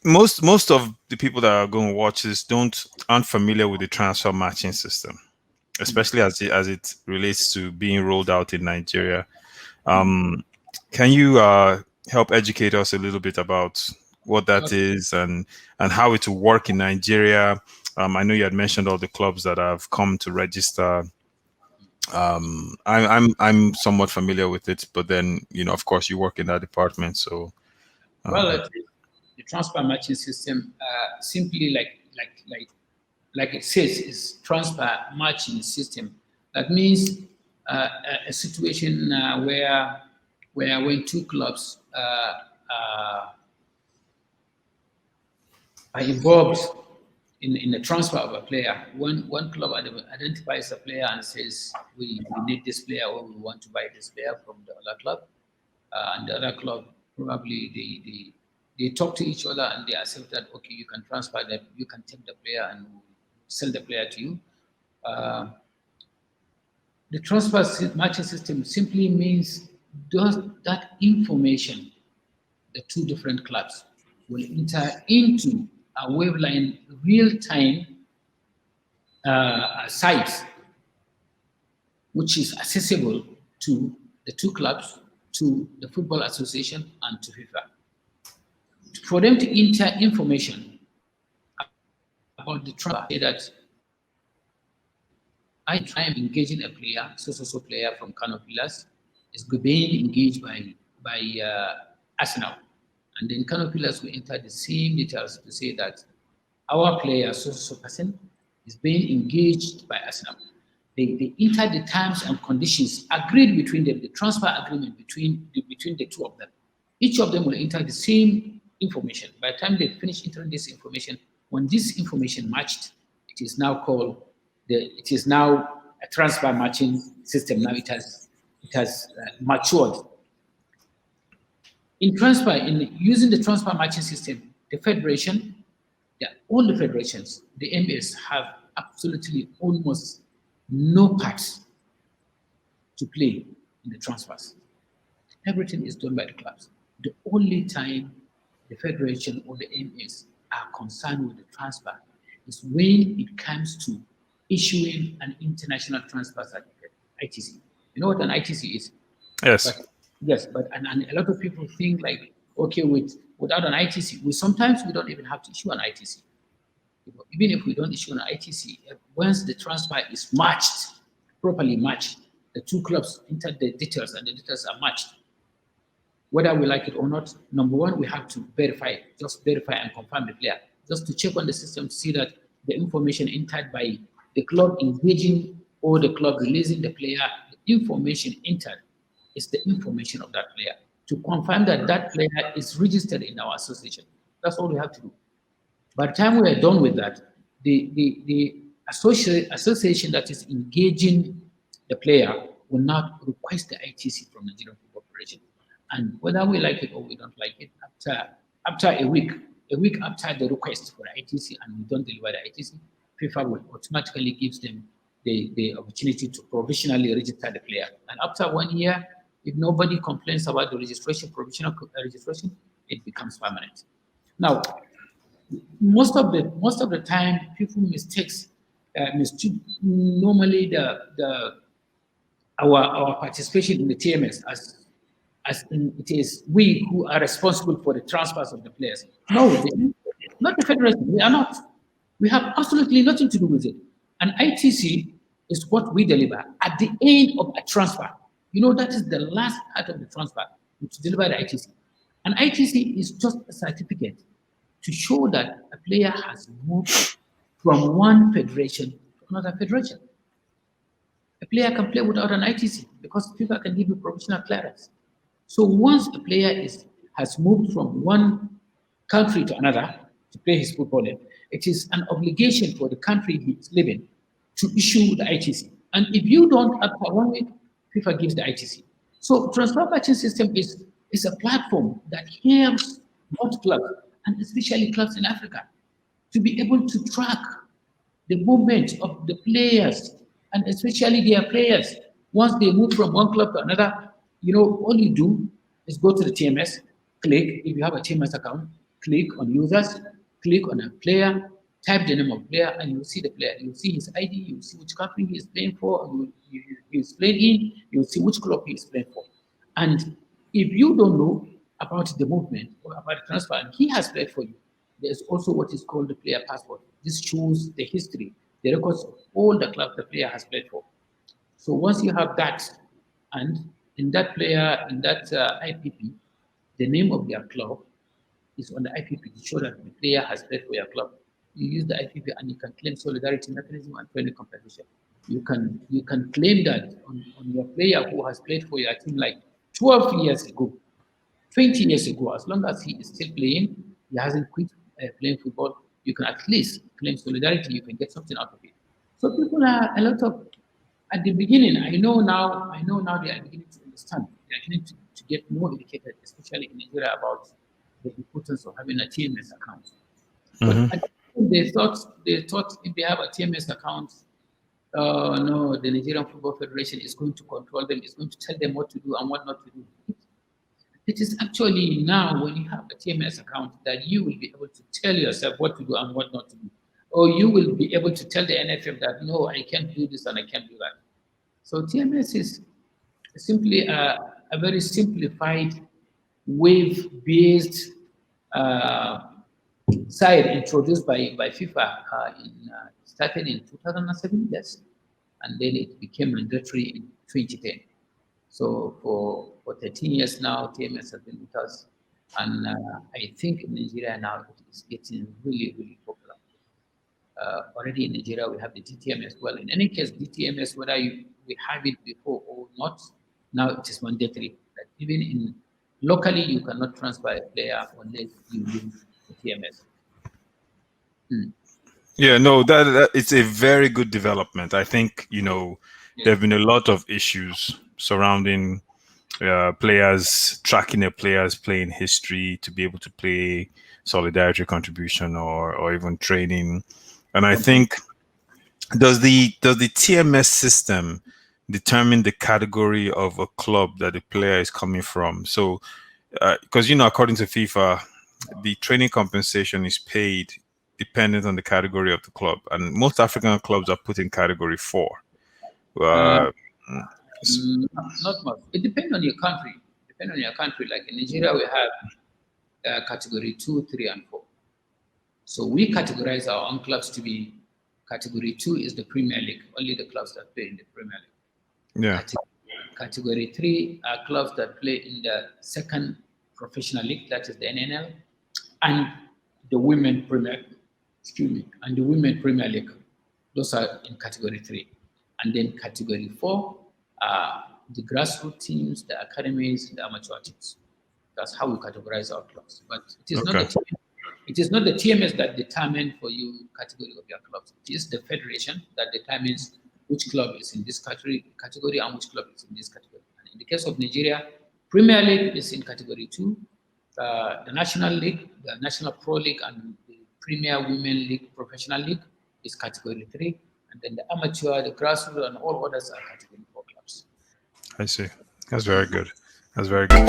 most of the people that are going to watch this don't aren't familiar with the transfer matching system, especially as it relates to being rolled out in Nigeria. Um, can you help educate us a little bit about what that is and how it will work in Nigeria? I know you had mentioned all the clubs that have come to register. I'm somewhat familiar with it, but then of course, you work in that department, so Well, um, the transfer matching system, simply like it says, is transfer matching system. That means a situation where when two clubs are involved in the transfer of a player. One club identifies a player and says, we need this player, or we want to buy this player from the other club. And the other club, probably they talk to each other and they accept that, okay, you can transfer them, you can take the player and sell the player to you. Uh, the transfer matching system simply means does that information the two different clubs will enter into a waveline real-time site which is accessible to the two clubs, to the Football Association, and to FIFA. For them to enter information about the transfer, say that I am engaging a player, so player from Kano Pillars, is being engaged by Arsenal. And then Kano Pillars will enter the same details to say that our player, so person, is being engaged by Arsenal. They enter the terms and conditions agreed between them, the transfer agreement between the two of them. Each of them will enter the same information. By the time they finish entering this information, when this information matched, it is now called it is now a transfer matching system. Now it has matured. In transfer, in using the transfer matching system, the federation, all the federations, the MAs have absolutely almost no parts to play in the transfers. Everything is done by the clubs. The only time the federation or the MAs are concerned with the transfer is when it comes to issuing an international transfer certificate, ITC. You know what an ITC is? yes. But yes, but and a lot of people think like, okay, without an ITC, we don't even have to issue an ITC. Even if we don't issue an ITC, once the transfer is matched, properly matched, the two clubs enter the details and the details are matched. Whether we like it or not, number one, we have to just verify and confirm the player, just to check on the system to see that the information entered by the club engaging or the club releasing the player, the information entered is the information of that player. To confirm that that player is registered in our association. That's all we have to do. By the time we are done with that, the association that is engaging the player will not request the ITC from Nigerian Football Federation. And whether we like it or we don't like it, after a week after the request for the ITC and we don't deliver the ITC, FIFA will automatically gives them the opportunity to provisionally register the player. And after 1 year, if nobody complains about the provisional registration, it becomes permanent. Now, most of the time, people mistake normally the our participation in the TMS as in it is we who are responsible for the transfers of the players. No, not the federation. We are not. We have absolutely nothing to do with it. An ITC is what we deliver at the end of a transfer. You know, that is the last part of the transfer, which deliver the ITC. An ITC is just a certificate to show that a player has moved from one federation to another federation. A player can play without an ITC because FIFA can give you provisional clearance. So once a player has moved from one country to another to play his football in, it is an obligation for the country he is living to issue the ITC. And if you don't, after 1 week, FIFA gives the ITC. So transfer matching system is a platform that helps both clubs and especially clubs in Africa to be able to track the movement of the players and especially their players. Once they move from one club to another, all you do is go to the TMS, click if you have a TMS account, click on users, click on a player, type the name of player, and you'll see the player. You'll see his ID, you'll see which country he is playing for, he is playing in, you'll see which club he is playing for. And if you don't know about the movement or about the transfer, and he has played for you, there's also what is called the player passport. This shows the history, the records of all the clubs the player has played for. So once you have that, and in that player, in that IPP, the name of their club is on the IPP to show that the player has played for your club. You use the IPP and you can claim solidarity mechanism and training compensation. You can claim that on your player who has played for your team like 12 years ago, 20 years ago, as long as he is still playing, he hasn't quit playing football, you can at least claim solidarity, you can get something out of it. So people are a lot of, at the beginning, I know now they are beginning to understand, they are beginning to get more educated, especially in Nigeria, about the importance of having a TMS account. But Hmm. at the time they thought if they have a TMS account, no, the Nigerian Football Federation is going to control them, is going to tell them what to do and what not to do. It is actually now when you have a TMS account that you will be able to tell yourself what to do and what not to do. Or you will be able to tell the NFF that no, I can't do this and I can't do that. So TMS is simply a very simplified wave-based uh, site introduced by FIFA started in 2007, yes, and then it became mandatory in 2010. So for 13 years now, TMS has been with us, and I think in Nigeria now it is getting really, really popular. Already in Nigeria we have the DTMS. Well, in any case, DTMS, whether we have it before or not, now it is mandatory. That even in locally you cannot transfer a player unless you use the TMS. Yeah, no, that it's a very good development. I think, there Yes. have been a lot of issues surrounding players tracking their players playing history to be able to play solidarity contribution or even training. And I think, does the TMS system determine the category of a club that the player is coming from? So because according to FIFA, the training compensation is paid dependent on the category of the club, and most African clubs are put in category 4. Uh, uh, mm, s- Not much. It depends on your country. Depend on your country. Like in Nigeria, we have category 2, 3, and 4. So we categorize our own clubs to be category 2 is the Premier League, only the clubs that play in the Premier League. yeah. Category 3 are clubs that play in the second professional league, that is the NNL, and the Women Premier, excuse me, and the Women Premier League. Those are in category 3. And then category 4 are the grassroots teams, the academies, the amateur teams. That's how we categorize our clubs. But it is not Okay. the TMS. It is not the TMS that determine for you category of your clubs. It is the federation that determines which club is in this category and which club is in this category. And in the case of Nigeria, Premier League is in category 2, the National League, the National Pro League, and the Premier Women League, Professional League is category 3, and then the amateur, the grassroots, and all others are category 4 clubs. I see. That's very good. That's very good.